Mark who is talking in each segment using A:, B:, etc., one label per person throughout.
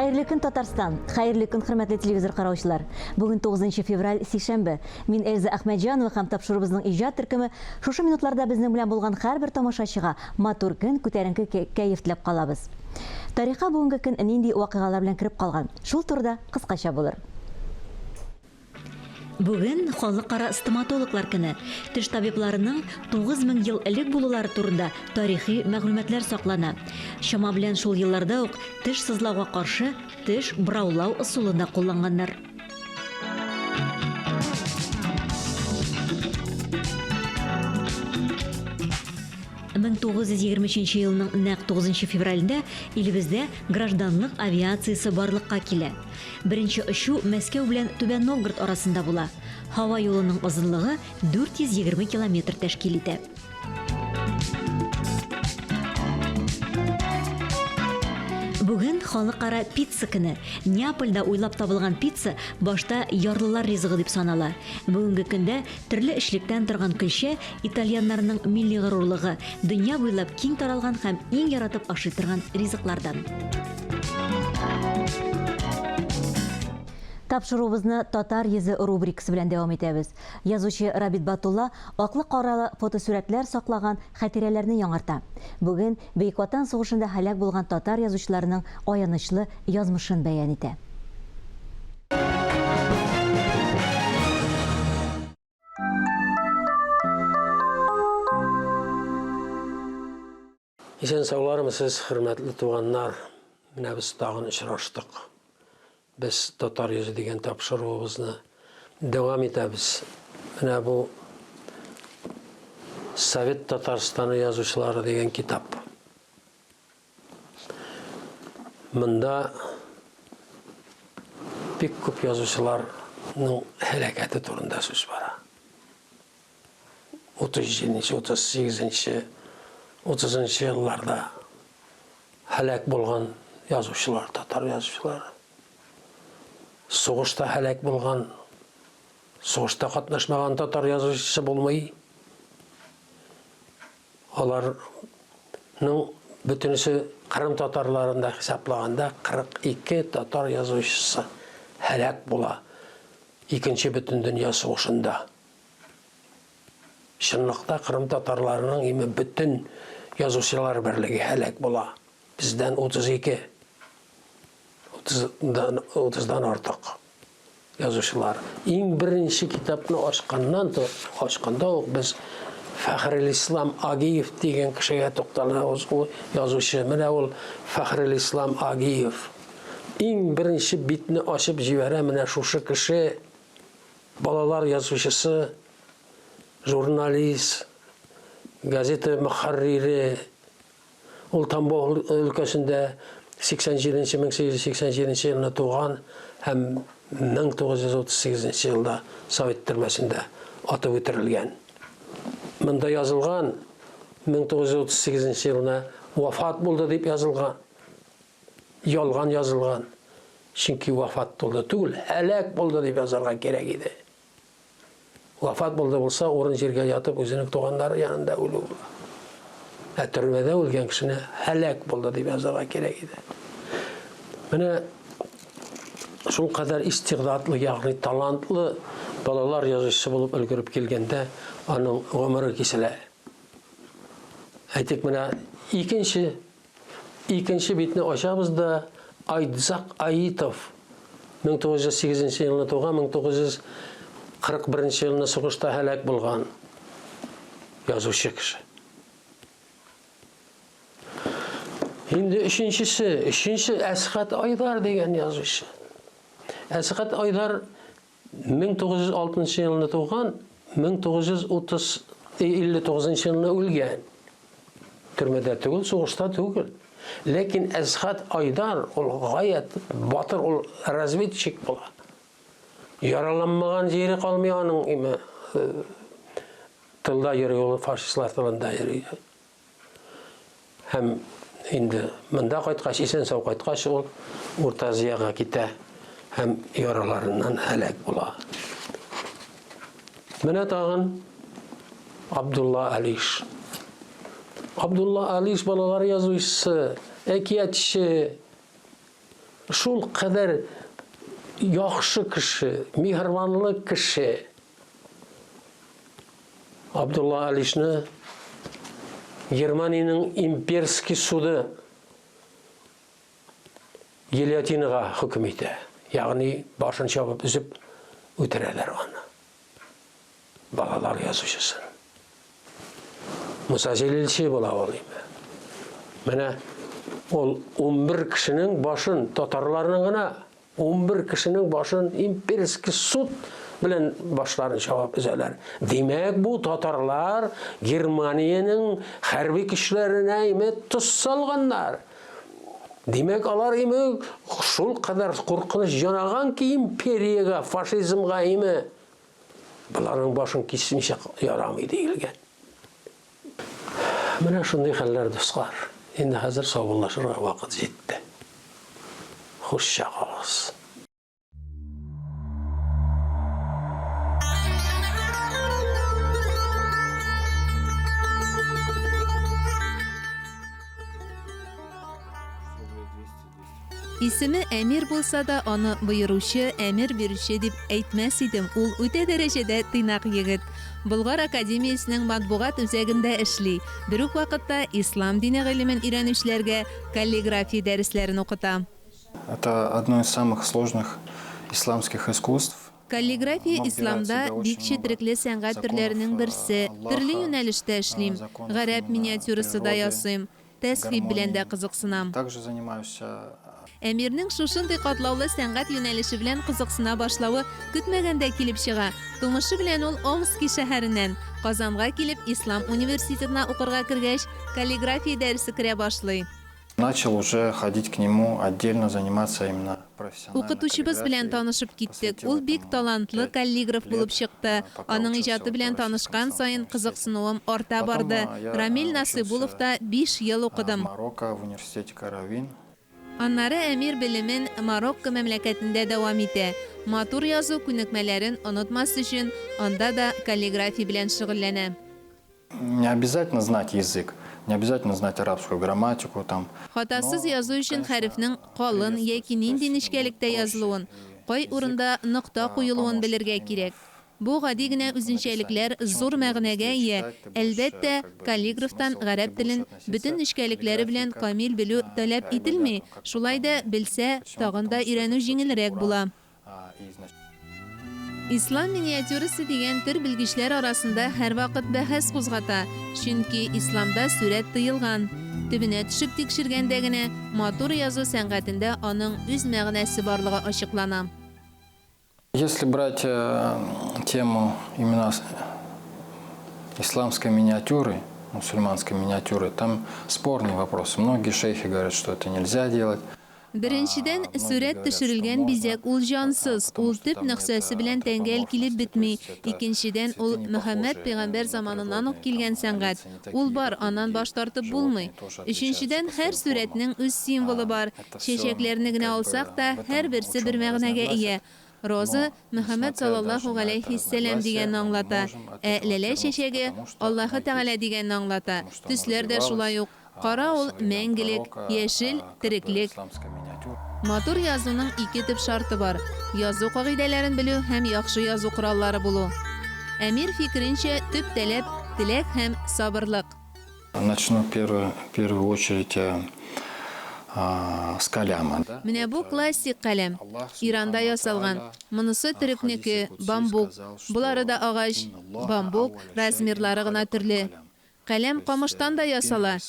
A: Хайырлы көн Татарстан, хайырлы көн хөрмәтле телевизор караучылар. Бүген 9 февраль сишәмбе. Мин Эльза Әхмәтҗанова һәм тапшырыбызның иҗат төркеме шушы минутларда безнең белән булган һәрбер тамашачыга матур көн, күтәренке кәеф теләп калабыз. Тарихка бүгенге көн нинди вакыйгалар белән кирип калган? Шул турыда кыскача булыр. Бүген халыкара стоматологлар көне. Теш табибларының 9000 ел элек булулары турында тарихи мәгълүматлар саклана. Шама белән шул елларда ук теш сызлауга каршы теш браулау ысулын кулланганнар. Мен 1923 елның нәкъ 9 февральдә илебездә гражданлык авиациясе барлыкка килә. Беренче очу Мәскәү белән Түбән Новгород арасында була. Һава юлының озынлыгы 420 километр тәшкил итә. Бүген халыкара пицца көне. Неапольдә уйлап табылган пицца башта ярлылар ризыгы дип санала. Бүгенге көндә төрле эшлектән торган көлчә итальяннарның милли горурлыгы, дөнья буйлап киң таралган һәм иң яратып ашый торган ризыклардан. Тапшыруыбызны татар йөзе рубрикасы белән дәвам итәбез. Язучы Рабит Батулла аклы-каралы фотосурәтләр саклаган хатирәләрне яңарта. Бүген Бөек Ватан сугышында һәлак булган татар язучыларының аянычлы язмышын бәян итә.
B: Исән саулармысыз, хөрмәтле туганнар. Менә без тагын очраштык. Biz Tatar yüzü degan topshiruvimizni davom etamiz. Mana bu Sovet Tatarstoni yozuvchilari degan kitob. Bunda pek ko'p yozuvchilarning halokati turida so'z bor. 37, 38, 30 yillarda halok bo'lgan yozuvchilar, Tatar yozuvchilari. Soğuşta helak bulgan, soğuşta katlaşmagan Tatar yazıcısı bulmayı. Onların bütünüsü Kırım Tatarlarında hesaplaganda 42 Tatar yazıcısı helak bula. İkinci bütün dünya soğuşunda. Şınlıkta Kırım Tatarlarının bütün yazıcılar birliği helak bula. Bizden 32. 30'dan artıq yazışılar. İng birinci kitabını açqanda biz Fəxrəlislam Agiyev degan kişiyə toxtalırıq. O yazışı, mənə ol Fəxrəlislam Agiyev. İng birinci bitini açıb jibərə mənə şuşu kişi, balalar yazıcısı, jurnalist, gazete müharriri, ol Tambov ülkəsində 1887 yılında doğan hem 1938 yılda Sovet türməsində atıb ötürülgən. Bunda yazılgan 1938 yılına vefat buldu deyip yazılgan. Yalgan yazılgan. Çünkü vefat buldu değil, helak buldu deyip yazılgan gerek idi. Vefat buldu olsa orun yerге yatıp özünün doğanları yanında ölü olur. Türmede ölgen kişine helak buldu deyip yazılgan gerek idi. Mene şun kadar istiqdatlı, yani talantlı balalar yazıcısı bulup ölgürüp gelgende onun ömrü kesile. Aytık mene ikinci bitini aşağımızda Aydzaq Ayitov 1908 yılında doğan, 1941 yılında soğuşta helak bulgan yazıcı kişi. Şimdi üçüncüsü Əsqat Aydar degan yazıcı. Əsqat Aydar 1906 yılında doğan, 1959 yılında ölgen. Türmede tügül, soğuşta tügül. Lakin Əsqat Aydar gayet batır, ol razvedçik bola. Yaralanmagan yeri kalmayanın tılda yürüyor, faşistler tılında yürüyor. Hem Şimdi mında qaytqaç, esen sağ qaytqaç ol Orta Aziyaga kite hem yaralarından helak bula. Mene tağın Abdullah Aliş. Abdullah Aliş balaları yazıcısı, ekiyatçı. шул кадәр яхшы кеше, миһербанлы кеше Абдулла Алишны Германияның имперский суды гильотинаға хөкем итә. Ягъни башын чабып үзеп үтерәләр аны. Балалар язучысын. Муса Җәлилче була ул име. Менә ул 11 кешенең башын татарларның гына 11 кешенең башын имперский суд белән башларын чабып үзәләр. Димәк, бу татарлар Германияның хәрби көчләренә име тоз салганнар. Димәк, алар име шул кадәр куркыныч янаган ки империягә, фашизмга име буларның башын кисмичә ярамый диелгән. Менә шундый хәлләр, дуслар. Инде хәзер саубуллашырга вакыт җитте. Хуш чагыгыз.
C: Исеме Әмир булса да, аны боеручы, әмир бирүче дип әйтмәс идем. Ул үтә дәрәҗәдә тыйнак егет. Болгар академиясенең матбугат үзәгендә эшли. Бер үк вакытта ислам дине гыйлемен өйрәнүчеләргә каллиграфия дәресләрен укыта.
D: Это одно из самых сложных исламских искусств.
C: Каллиграфия исламда бик четерекле сәнгать төрләренең берсе. Төрле юнәлештә эшлим. Гарәп миниатюрасы да ясыйм. Тәсхиб белән дә кызыксынам.
D: Также занимаюсь.
C: Әмирнең шушындый катлаулы сәнгать юнәлеше белән кызыксына башлавы көтмәгәндә килеп чыга. Тумышы белән ул Омский шәһәреннән Казанга килеп Ислам университетына укырга кергәч, каллиграфия дәресе керә башлый.
D: Начал уже ходить к нему, отдельно заниматься именно профессионально.
C: Укытучыбыз белән танышып киттек. Ул бик талантлы каллиграф булып чыкты. Аның иҗаты белән танышкан саен кызыксынуым арта барды. Рамил Насыйбулов та 5 ел укыдым.
D: Марокко в университете Каравин.
C: Аннары Әмир белемен Марокко мәмләкәтендә дәвам итә. Матур язу күнекмәләрен онытмас өчен анда да каллиграфия белән шөгыльләнә.
D: Не обязательно знать язык, не обязательно знать арабскую грамматику там.
C: Хатасыз язу өчен хәрефнең калын яки нинди нечкәлектә язылуын, кай урында нокта куелуын белергә кирәк. Бу гади генә үзенчәлекләр зур мәгънәгә ия. Әлбәттә, каллиграфтан гарәп телен бөтен нечкәлекләре белән камил белү таләп ителми. Шулай да белсә, тагын да өйрәнү җиңелрәк була. Ислам миниатюрасы дигән төр белгечләр арасында һәр вакыт бәхәс кузгата, чөнки исламда сурәт тыелган. Төбенә төшеп тикшергәндә генә матур язу сәнгатендә аның үз мәгънәсе барлыгы ачыклана.
D: Если брать тему именно исламской миниатюры, мусульманской миниатюры, там спорный вопрос. Многие шейхи говорят, что это нельзя делать.
C: Беренчедән, сурәт төшерелгән бизәк ул җансыз, ул төп нөхсәсе белән тәңгәл килеп бетми. Икенчедән, ул Мөхәммәд пәйгамбәр заманыннан ук килгән сәнгать. Ул бар, аннан баш тартып булмый. Өченчедән, һәр сурәтнең үз символы бар. Чәчәкләрне генә алсак та, һәр берсе бер мәгънәгә ия. Роза Мөхәммәд саллаллаху алейхи сәлам дигәнне аңлата. Ләлә чәчәге Аллаһы Тәгалә дигәнне аңлата. Төсләр дә шулай ук. Кара ул мәңгелек, яшел тереклек. Матур язуның 2 төп шарты бар. Язу кагыйдәләрен белү һәм яхшы язу кораллары булу. Әмир фикренчә төп таләп теләк һәм сабырлык.
D: Начну в первую очередь с каляма.
C: Менә бу классик каләм. Иранда ясалган. Монысы төрекнеке, бамбук. Булары да агач, бамбук, размерлары гына төрле. Каләм камыштан да ясала.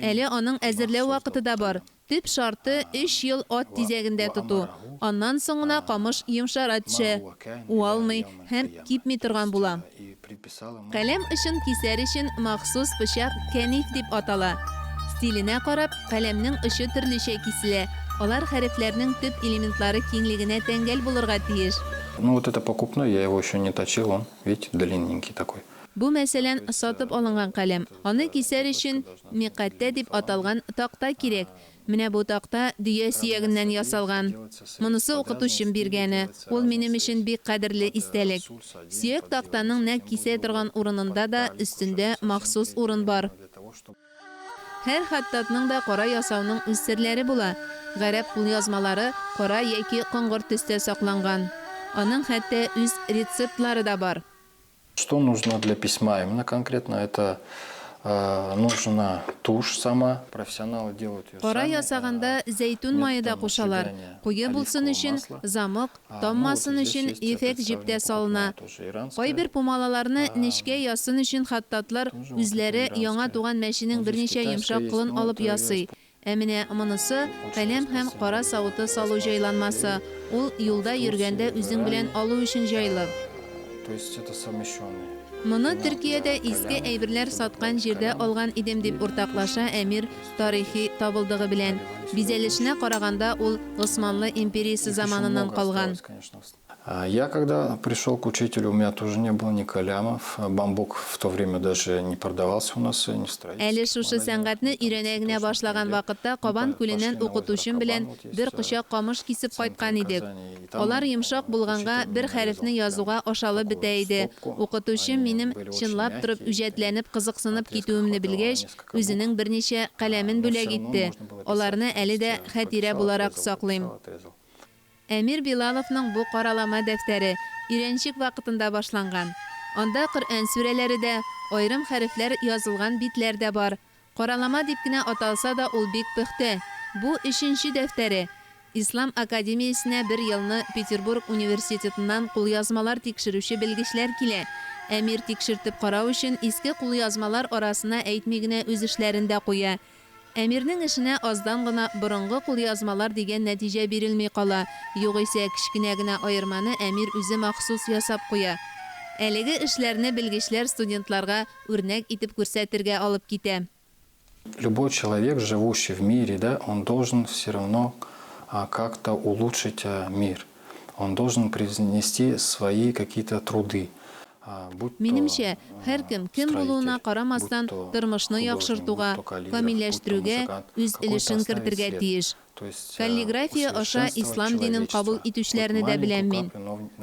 C: Әле аның әзерләү вакыты да бар. Төп шарты 3 ел ат тизәгендә тоту. Аннан соңына камыш йомшара төшә. Уалмый һәм кипми торган була. Каләм өчен кисәр өчен махсус пычак кәниф дип атала. Стиленә карап, каләмнең очы төрлечә киселә. Алар хәрефләрнең төп элементлары киңлегенә тәңгәл булырга тиеш.
D: Ну вот это покупной, я его еще не точил, он, видите, длинненький такой.
C: Бу мәсәлән сатып алынган каләм. Аны кисәр өчен миқаттә дип аталган такта кирәк. Менә бу такта дөя сөягеннән ясалган. Монысы укытучым биргәне. Ул минем өчен бик кадерле истәлек. Сөяк тактаның нәкъ кисә торган урынында да өстендә махсус урын бар. Һәр хаттатның да кара ясауның үз серләре була. Гарәп кулъязмалары кара яки коңгыр төстә сакланган. Аның хәтта үз рецептлары да бар.
D: Что нужно для письма? Именно конкретно это нужна тушь сама. Профессионалы делают ее
C: Кара
D: сами.
C: ясаганда зәйтүн майы да кушалар. Куе булсын өчен замык, таммасын өчен ефек җиптә салына. Кайбер пумалаларны нечкә ясын өчен хаттатлар үзләре яңа туган мәченең берничә йомшак кылын алып ясый. Ә менә монысы каләм һәм кара савыты салу җайланмасы. Ул юлда йөргәндә үзең белән алу өчен җайлы.
D: То есть это совмещенные.
C: Моны Төркиядә иске әйберләр саткан җирдә алган идем дип уртаклаша Әмир тарихи табылдыгы белән. Бизәлешенә караганда ул Госманлы империясе заманыннан калган.
D: Я когда пришел к учителю, у меня тоже не было ни калямов. Бамбук в то время даже не продавался у нас, не строительство.
C: Әле шушы сәнгатьне өйрәнә генә башлаган вакытта Кабан күленнән укытучым белән бер кочак камыш кисеп кайткан идек. Алар йомшак булганга бер хәрефне язуга ашалып бетә иде. Укытучым минем чынлап торып үҗәтләнеп кызыксынып китүемне белгәч, үзенең берничә каләмен бүләк итте. Аларны әле дә хәтирә буларак саклыйм. Әмир Билаловның бу каралама дәфтәре өйрәнчек вакытында башланган. Анда Коръән сүрәләре дә, аерым хәрефләр язылган битләр дә бар. Каралама дип кенә аталса да ул бик пөхтә. Бу 3нче дәфтәре. Ислам академиясенә бер елны Петербург университетыннан кулъязмалар тикшерүче белгечләр килә. Әмир тикшертеп карау өчен иске кулъязмалар арасына әйтми генә үз эшләрен дә куя. Әмирнең эшенә аздан гына борынгы кулъязмалар дигән нәтиҗә бирелми кала. Югыйсә кичкенә генә аерманы Әмир үзе махсус ясап куя. Әлеге эшләрне белгечләр студентларга үрнәк итеп күрсәтергә алып китә.
D: Любой человек, живущий в мире, да, он должен все равно как-то улучшить мир. Он должен принести свои какие-то труды.
C: Минемчә, һәркем кем булуына карамастан тормышны яхшыртуга, камилләштерүгә үз өлешен кертергә тиеш. Каллиграфия аша ислам динен кабул итүчләрне дә беләм мин.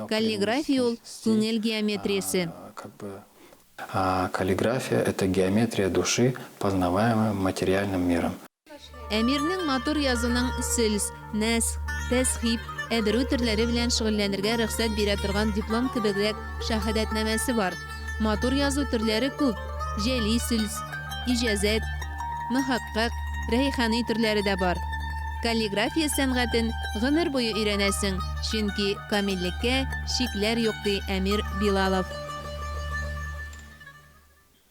C: Каллиграфия ул күңел геометриясе.
D: Каллиграфия – это геометрия души, познаваемая материальным миром.
C: Әмирнең матур язуның сөлс, нәсх, тәсхиб, әдерү төрләре белән шөгыльләнергә рөхсәт бирә торган диплом кебегрәк шаһадәтнамәсе бар. Матур язу төрләре күп. Җәли сөлс, иҗазәт, мөхәккәк, рәйхани төрләре дә бар. Каллиграфия сәнгатен гомер буе өйрәнәсең, чөнки камиллеккә шикләр юк ди Әмир Билалов.